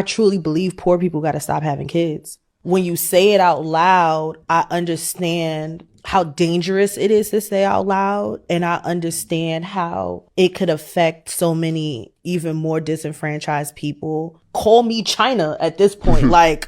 I truly believe poor people got to stop having kids. When you say it out loud, I understand how dangerous it is to say out loud. And I understand how it could affect so many even more disenfranchised people. Call me China at this point. Like,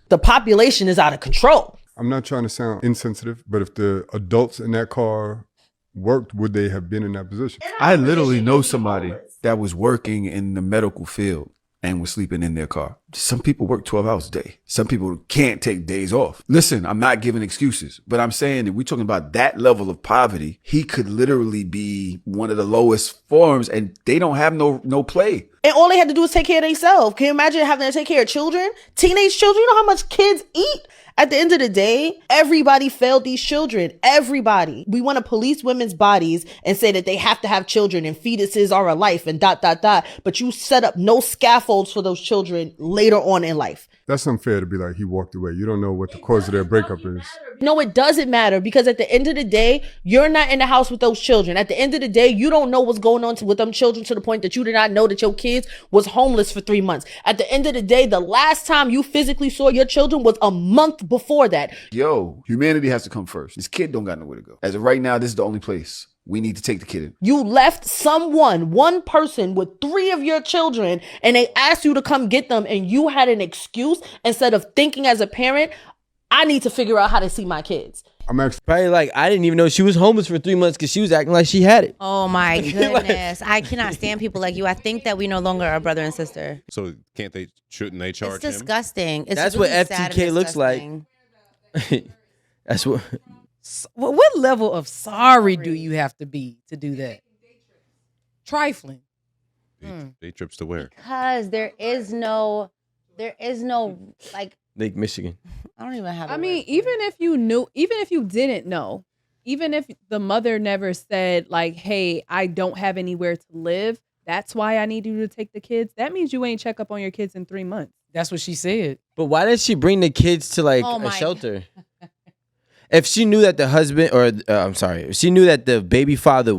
the population is out of control. I'm not trying to sound insensitive, but if the adults in that car worked, would they have been in that position? I literally know somebody that was working in the medical field and was sleeping in their car. Some people work 12 hours a day. Some people can't take days off. Listen, I'm not giving excuses, but I'm saying that we're talking about that level of poverty. He could literally be one of the lowest forms, and they don't have no play. And all they had to do was take care of themselves. Can you imagine having to take care of children? Teenage children? You know how much kids eat? At the end of the day, everybody failed these children. Everybody. We want to police women's bodies and say that they have to have children and fetuses are a life and ... But you set up no scaffolds for those children later on in life. That's unfair to be like, he walked away. You don't know what the cause of their breakup is. No, it doesn't matter, because at the end of the day, you're not in the house with those children. At the end of the day, you don't know what's going on with them children to the point that you did not know that your kids was homeless for 3 months. At the end of the day, the last time you physically saw your children was a month before that. Yo, humanity has to come first. This kid don't got nowhere to go. As of right now, this is the only place we need to take the kid in. You left one person with 3 of your children, and they asked you to come get them, and you had an excuse instead of thinking as a parent, I need to figure out how to see my kids. I'm actually Probably like, I didn't even know she was homeless for 3 months because she was acting like she had it. Oh my goodness. I cannot stand people like you. I think that we no longer are brother and sister. So shouldn't they charge It's him? disgusting. It's That's really what sad and FTK looks like. disgusting. That's what. What level of sorry do you have to be to do that? Trifling. Day trips to where? Because there is no like, Lake Michigan. I don't even have a I word mean, for even it. if you knew, even if you didn't know, even if the mother never said like, hey, I don't have anywhere to live, that's why I need you to take the kids. That means you ain't check up on your kids in 3 months. That's what she said. But why did she bring the kids to like Oh a my shelter? If she knew that the husband, or if she knew that the baby father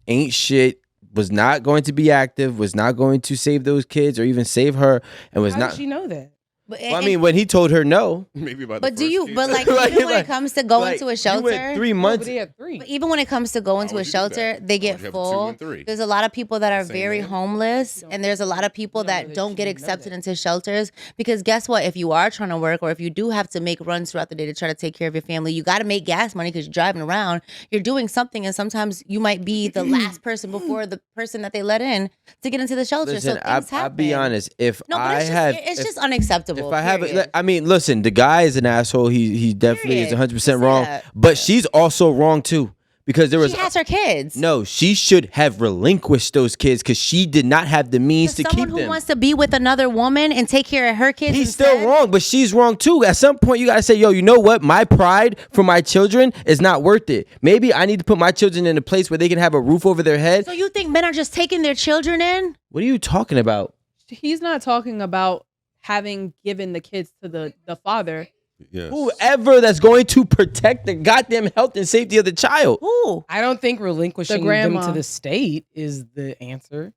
ain't shit, was not going to be active, was not going to save those kids or even save her, and was How not. did she know that? But, Well, I mean, when he told her no, Maybe about but the do you? first But kid. like, Like- even when like- it comes to going like, to a you shelter, went 3 But months. they had 3. but even when it comes to going to would a you do shelter, that? they Why get would you have 2 full. and 3? There's a lot of people that are Same very man? homeless, and there's a lot of people You don't know that that don't she get didn't know accepted that. into shelters. Because guess what? If you are trying to work, or if you do have to make runs throughout the day to try to take care of your family, you got to make gas money because you're driving around. You're doing something, and sometimes you might be the last person before the person that they let in to get into the shelter. Listen, so things happen. I'll be honest. If No, but I it's just, have, it's if, just unacceptable. if I have, period. I mean, listen, the guy is an asshole. He definitely is Period. 100% Say wrong. that. But she's also wrong too, because there was She has her kids. no. She should have relinquished those kids because she did not have the means to Someone keep who them. wants to be with another woman and take care of her kids. He's instead, still wrong, but she's wrong too. At some point, you gotta say, yo, you know what? My pride for my children is not worth it. Maybe I need to put my children in a place where they can have a roof over their head. So you think men are just taking their children in? What are you talking about? He's not talking about having given the kids to the father. Yes. Whoever that's going to protect the goddamn health and safety of the child. Ooh. I don't think relinquishing them grandma. to the state is the answer.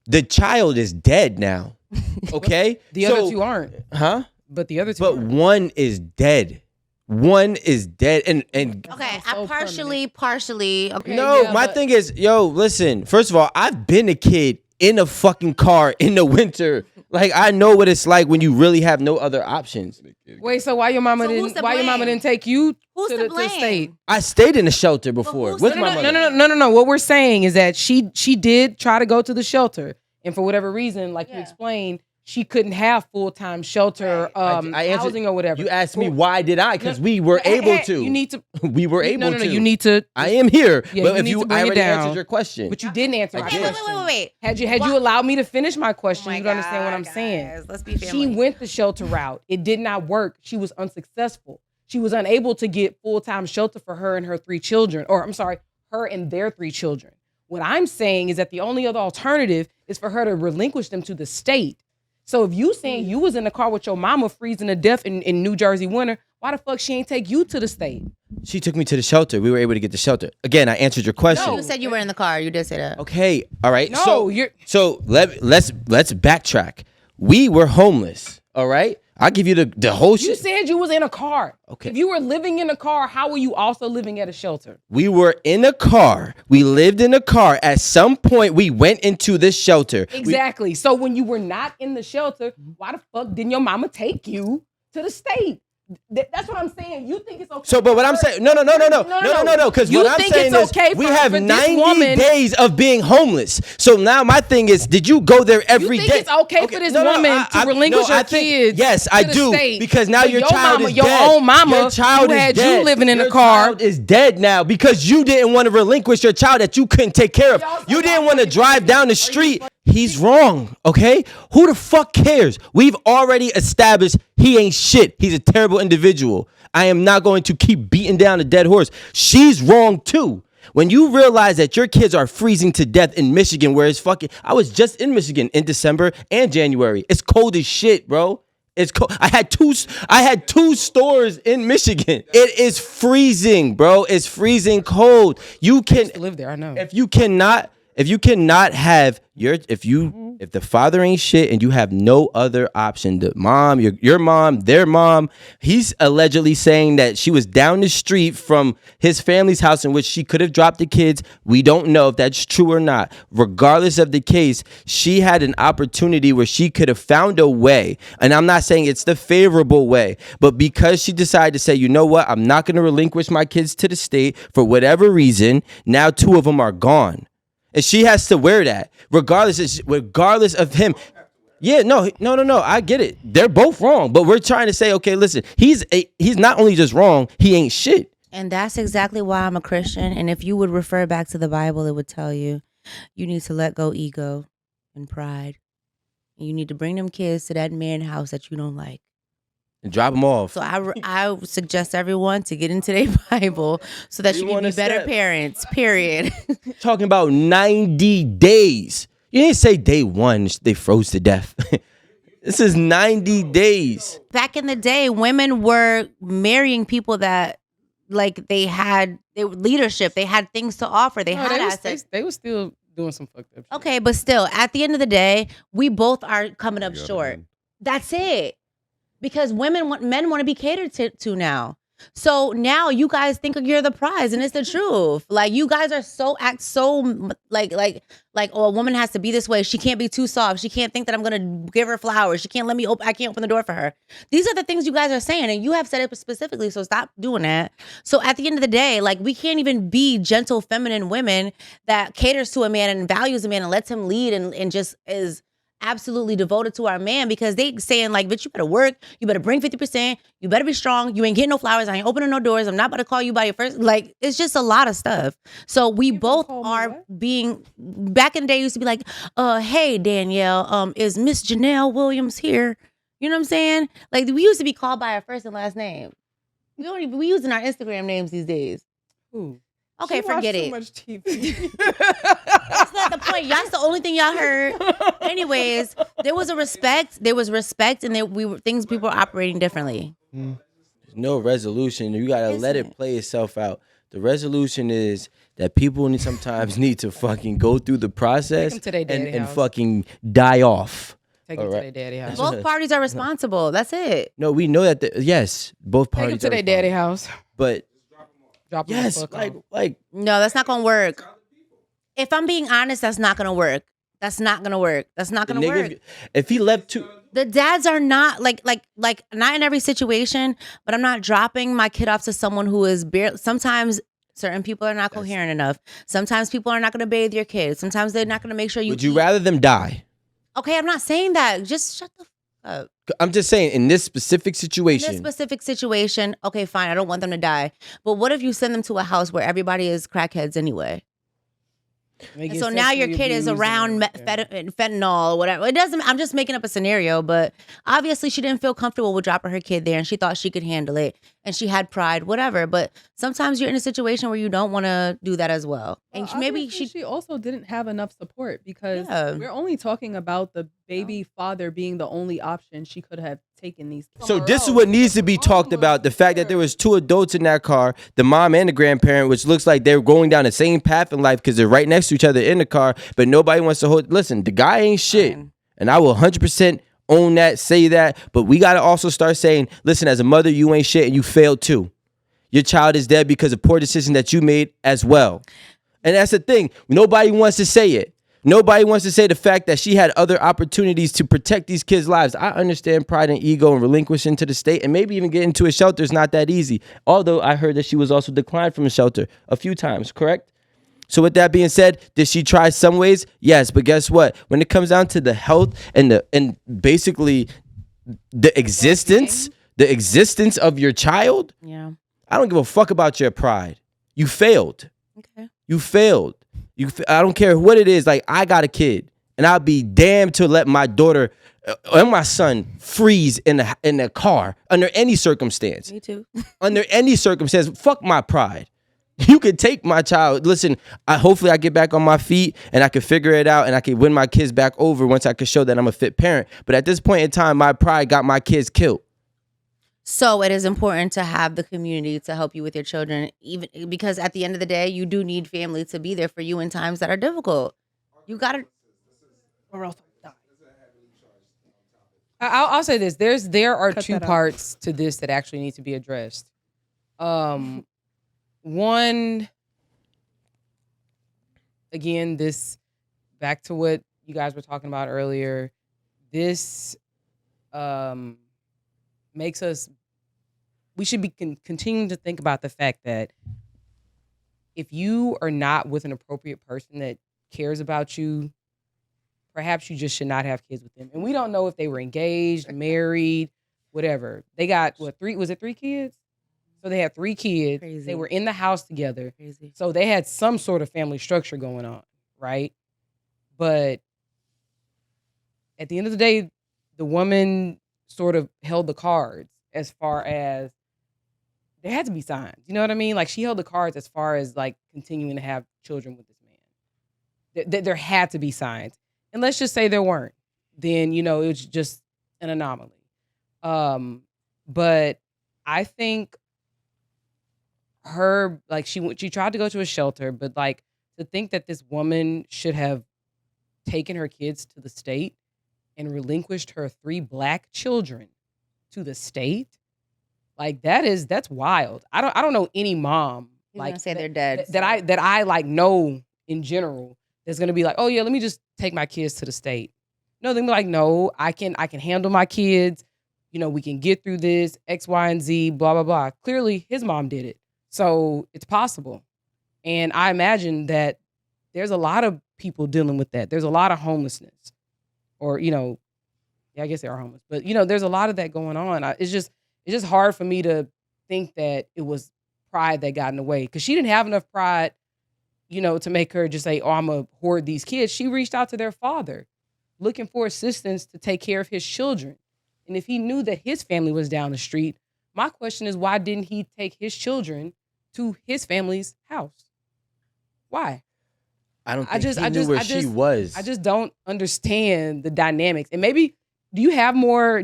The child is dead now. Okay? The other 2 aren't. Huh? But the other 2 But aren't. one is dead. One is dead. And Okay, so I partially. Okay. no, yeah, my but- thing is, yo, listen, first of all, I've been a kid in a fucking car in the winter. Like, I know what it's like when you really have no other options. Wait, so why your mama So who's didn't? to Why your mama blame? didn't take you Who's to to the blame? state? I stayed in a shelter before who's with to my blame? mother. No. What we're saying is that she did try to go to the shelter, and for whatever reason, like you explained, she couldn't have full-time shelter I answered- housing or whatever. You asked me Well, why did I? Because we were hey, able hey, to. You need to. we were able No. to. You need to. I am here. Yeah, but you if need you to bring I it already down. answered your question. But you didn't answer my Okay, question. wait. Had you allowed me to finish my question, you'd understand what I'm saying. Guys, let's be She family. went the shelter route. It did not work. She was unsuccessful. She was unable to get full-time shelter for her and her 3 children. Or I'm sorry, her and their 3 children. What I'm saying is that the only other alternative is for her to relinquish them to the state. So if you saying you was in the car with your mama freezing to death in New Jersey winter, why the fuck she ain't take you to the state? She took me to the shelter. We were able to get the shelter. Again, I answered your question. You said you were in the car. You did say that. Okay. All right. No, you're. So let's backtrack. We were homeless. All right. I'll give you the whole You shit. said you was in a car. Okay. If you were living in a car, how were you also living at a shelter? We were in a car. We lived in a car. At some point, we went into this shelter. Exactly. So when you were not in the shelter, why the fuck didn't your mama take you to the state? That's what I'm saying. You think it's okay? So, but what I'm saying, no. Because You what I'm think saying it's is, okay we for- have for this 90 woman- days of being homeless. So now my thing is, did you go there every day? You think it's okay for this woman to relinquish her kids? Yes, I to the do. state? Because now So your your child mama, is your dead. own mama Your child who is had you dead. living in a Your car. child is dead now because you didn't want to relinquish your child that you couldn't take care of. You didn't want to drive down the street. He's wrong, okay? Who the fuck cares? We've already established he ain't shit. He's a terrible individual. I am not going to keep beating down a dead horse. She's wrong too. When you realize that your kids are freezing to death in Michigan, where it's fucking, I was just in Michigan in December and January. It's cold as shit, bro. It's cold. I had two stores in Michigan. It is freezing, bro. It's freezing cold. You can live there, I know. If you cannot have if the father ain't shit and you have no other option, the mom, your mom, their mom, he's allegedly saying that she was down the street from his family's house in which she could have dropped the kids. We don't know if that's true or not. Regardless of the case, she had an opportunity where she could have found a way. And I'm not saying it's the favorable way, but because she decided to say, you know what, I'm not going to relinquish my kids to the state for whatever reason, now 2 of them are gone. And she has to wear that, regardless of him. Yeah, no. I get it. They're both wrong, but we're trying to say, okay, listen, he's not only just wrong, he ain't shit. And that's exactly why I'm a Christian. And if you would refer back to the Bible, it would tell you need to let go ego and pride. And you need to bring them kids to that man house that you don't like. And drop them off. So I would suggest everyone to get into their Bible so that you can be better parents, period. Talking about 90 days. You didn't say day 1, they froze to death. This is 90 days. Back in the day, women were marrying people that like they were leadership. They had things to offer. They had assets. They were still doing some fucked up shit. Okay, but still, at the end of the day, we both are coming up short. That's it. Because men want to be catered to now. So now you guys think you're the prize, and it's the truth. Like you guys are like oh, a woman has to be this way. She can't be too soft. She can't think that I'm gonna give her flowers. She can't let me I can't open the door for her. These are the things you guys are saying, and you have said it specifically. So stop doing that. So at the end of the day, like we can't even be gentle, feminine women that caters to a man and values a man and lets him lead and just is absolutely devoted to our man, because they saying like, bitch, you better work, you better bring 50%, you better be strong, you ain't getting no flowers, I ain't opening no doors, I'm not about to call you by your first, like, it's just a lot of stuff. So we both are being, back in the day used to be like, hey Danielle, is Miss Janelle Williams here? You know what I'm saying? Like we used to be called by our first and last name. We using our Instagram names these days. Ooh. Okay, forget it. Too much TV. That's not the point. That's the only thing y'all heard. Anyways, there was respect, and people were operating differently. There's no resolution. You gotta let it play itself out. The resolution is that people sometimes need to fucking go through the process Take 'em to their daddy and house. fucking die off. Take them to their daddy house. Both parties are responsible. That's it. No, we know that. Yes, both Take them parties to are their daddy responsible. house. But Drop them yes, the fuck like off. No, that's not gonna work. If I'm being honest, that's not gonna work. That's not gonna work. That's not the gonna work. nigga, if he left to. The dads are not like not in every situation, but I'm not dropping my kid off to someone who is barely. Sometimes certain people are not coherent enough. Sometimes people are not going to bathe your kids. Sometimes they're not going to make sure you. Would you eat. rather them die? Okay, I'm not saying that. Just shut the fuck up. I'm just saying, in this specific In situation. this specific situation, okay, fine. I don't want them to die. But what if you send them to a house where everybody is crackheads anyway? And so now your kid is around fentanyl or whatever. It doesn't. I'm just making up a scenario, but obviously she didn't feel comfortable with dropping her kid there, and she thought she could handle it, and she had pride, whatever. But sometimes you're in a situation where you don't want to do that as well, and maybe she also didn't have enough support because Yeah. we're only talking about the baby father being the only option she could have taken these. So this is what needs to be talked about. The fact that there was two adults in that car, the mom and the grandparent, which looks like they're going down the same path in life because they're right next to each other in the car, but nobody wants to hold. Listen, the guy ain't shit. And I will 100% own that, say that, but we got to also start saying, listen, as a mother, you ain't shit and you failed too. Your child is dead because of poor decision that you made as well. And that's the thing. Nobody wants to say it. Nobody wants to say the fact that she had other opportunities to protect these kids' lives. I understand pride and ego and relinquishing to the state, and maybe even getting to a shelter is not that easy. Although I heard that she was also declined from a shelter a few times, correct? So with that being said, did she try some ways? Yes, but guess what? When it comes down to the health and basically the existence of your child, Yeah. I don't give a fuck about your pride. You failed. Okay. You failed. I don't care what it is. Like, I got a kid, and I'll be damned to let my daughter and my son freeze in the car under any circumstance. Me too. Under any circumstance. Fuck my pride. You could take my child. Listen, hopefully I get back on my feet and I can figure it out and I can win my kids back over once I can show that I'm a fit parent. But at this point in time, my pride got my kids killed. So it is important to have the community to help you with your children, even because at the end of the day, you do need family to be there for you in times that are difficult. You gotta. Or else I die. I'll say this: there are Cut two that out. parts to this that actually need to be addressed. One, again, this back to what you guys were talking about earlier. This makes us. We should be continuing to think about the fact that if you are not with an appropriate person that cares about you, perhaps you just should not have kids with them. And we don't know if they were engaged, married, whatever. They got three? Was it 3 kids? So they had 3 kids. Crazy. They were in the house together. Crazy. So they had some sort of family structure going on, right? But at the end of the day, the woman sort of held the cards as far as there had to be signs. You know what I mean? Like, she held the cards as far as like continuing to have children with this man. There had to be signs. And let's just say there weren't. Then, it was just an anomaly. But I think her, like, she tried to go to a shelter, but like, to think that this woman should have taken her kids to the state and relinquished her 3 black children to the state, like, that's wild. I don't know any mom You're like gonna say they're dead. that I like know in general that's gonna be like, oh yeah, let me just take my kids to the state. No, they're gonna be like, no, I can handle my kids. We can get through this, X, Y, and Z, blah, blah, blah. Clearly his mom did it. So it's possible. And I imagine that there's a lot of people dealing with that. There's a lot of homelessness. Or, yeah, I guess they are homeless. But, there's a lot of that going on. It's just hard for me to think that it was pride that got in the way. Because she didn't have enough pride, to make her just say, oh, I'm going to hoard these kids. She reached out to their father looking for assistance to take care of his children. And if he knew that his family was down the street, my question is, why didn't he take his children to his family's house? Why? I don't think he knew where she was. I just don't understand the dynamics. And maybe, do you have more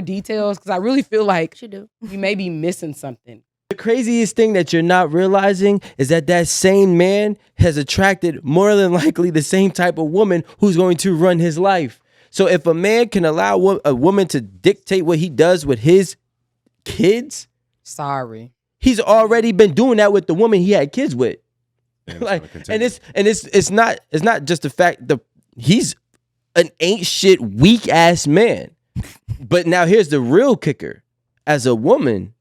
details? Because I really feel like You do. you may be missing something. The craziest thing that you're not realizing is that same man has attracted more than likely the same type of woman who's going to run his life. So if a man can allow a woman to dictate what he does with his kids, Sorry. he's already been doing that with the woman he had kids with. And Like, it's gonna continue. and it's not just the fact that he's an ain't shit weak ass man. But now here's the real kicker. As a woman,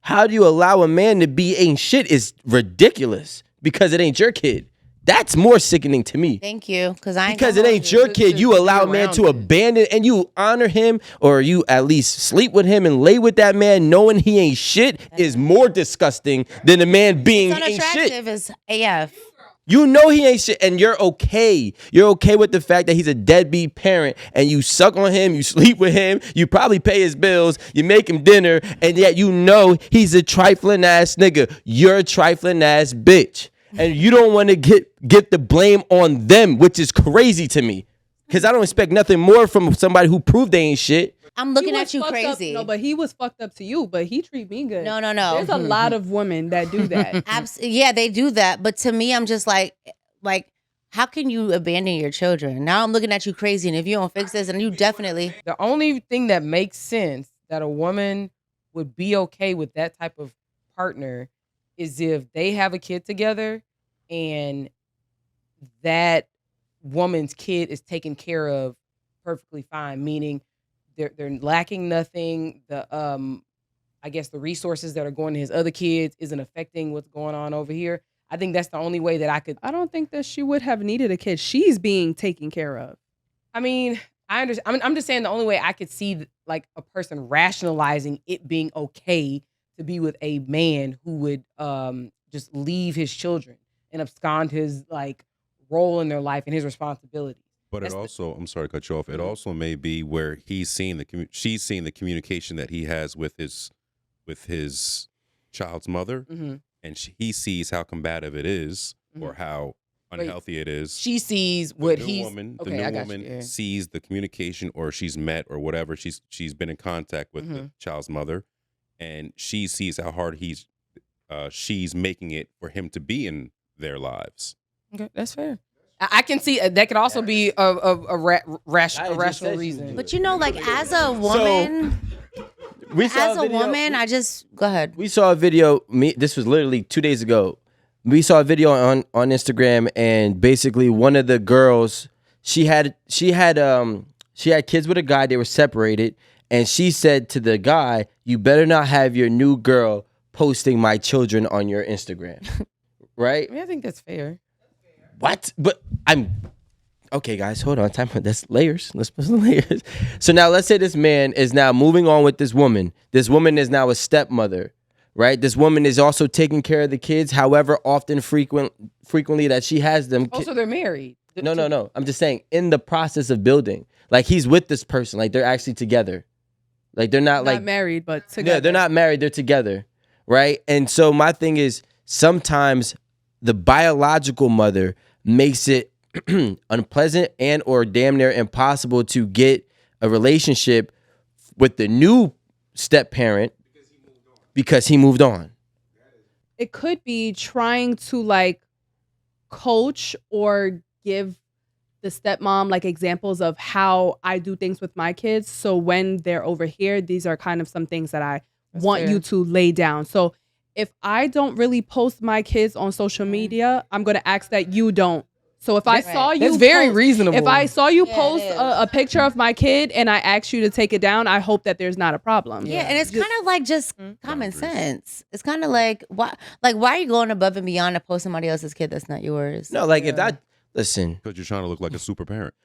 how do you allow a man to be ain't shit is ridiculous because it ain't your kid. That's more sickening to me. Thank you, because I ain't Because gonna it hold ain't you. your kid. You allow a man to abandon and you honor him or you at least sleep with him and lay with that man knowing he ain't shit is more disgusting than a man being It's ain't shit. unattractive as AF. You know he ain't shit and you're okay. You're okay with the fact that he's a deadbeat parent and you suck on him, you sleep with him, you probably pay his bills, you make him dinner, and yet you know he's a trifling ass nigga. You're a trifling ass bitch. And you don't want to get the blame on them, which is crazy to me. Because I don't expect nothing more from somebody who proved they ain't shit. I'm looking He at was you fucked up- crazy. No, but he was fucked up to you, but he treat me good. No. There's a lot of women that do that. Yeah, they do that. But to me, I'm just like, how can you abandon your children? Now I'm looking at you crazy, and if you don't fix this, and you definitely. The only thing that makes sense that a woman would be okay with that type of partner is if they have a kid together and that woman's kid is taken care of perfectly fine, meaning they're lacking nothing. I guess the resources that are going to his other kids isn't affecting what's going on over here. I think that's the only way that I could. I don't think that she would have needed a kid. She's being taken care of. I mean, I understand. I'm just saying the only way I could see like a person rationalizing it being okay to be with a man who would just leave his children and abscond his like role in their life and his responsibilities. But That's it also, I'm sorry to cut you off. It Mhm. also may be where she's seeing the communication that he has with his child's mother, Mhm. and he sees how combative it is or Mhm. how unhealthy it is. She sees what the new he's woman, okay. the new I got woman you. Yeah. sees the communication, or she's met or whatever. She's been in contact with the child's mother, and she sees how hard she's making it for him to be in their lives. Okay, that's fair. I can see that could also be a rational reason. But you know, like as a woman, We saw as a video- woman, I just go ahead. We saw a video. This was literally 2 days ago. We saw a video on Instagram, and basically one of the girls, she had kids with a guy. They were separated, and she said to the guy, "You better not have your new girl posting my children on your Instagram." Right? I mean, I think that's fair. What? But okay, guys, hold on. Time. That's layers. Let's put some layers. So now let's say this man is now moving on with this woman. This woman is now a stepmother, right? This woman is also taking care of the kids, however often frequently that she has them. Also, they're married. No. I'm just saying in the process of building. Like he's with this person. Like they're actually together. Like they're not like married, but together. yeah, they're not married. They're together, right? And so my thing is sometimes the biological mother makes it unpleasant and or damn near impossible to get a relationship with the new step parent because he moved on. It could be trying to like coach or give the stepmom like examples of how I do things with my kids. So when they're over here, these are kind of some things that I want fair. you to lay down. So if I don't really post my kids on social media, I'm going to ask that you don't. So if I saw you That's very post- reasonable. If I saw you Yeah, post it is. a picture of my kid and I asked you to take it down, I hope that there's not a problem. Yeah, and it's kind of like just common sense. It's kind of like why are you going above and beyond to post somebody else's kid that's not yours? No, like if that listen, Because you're trying to look like a super parent.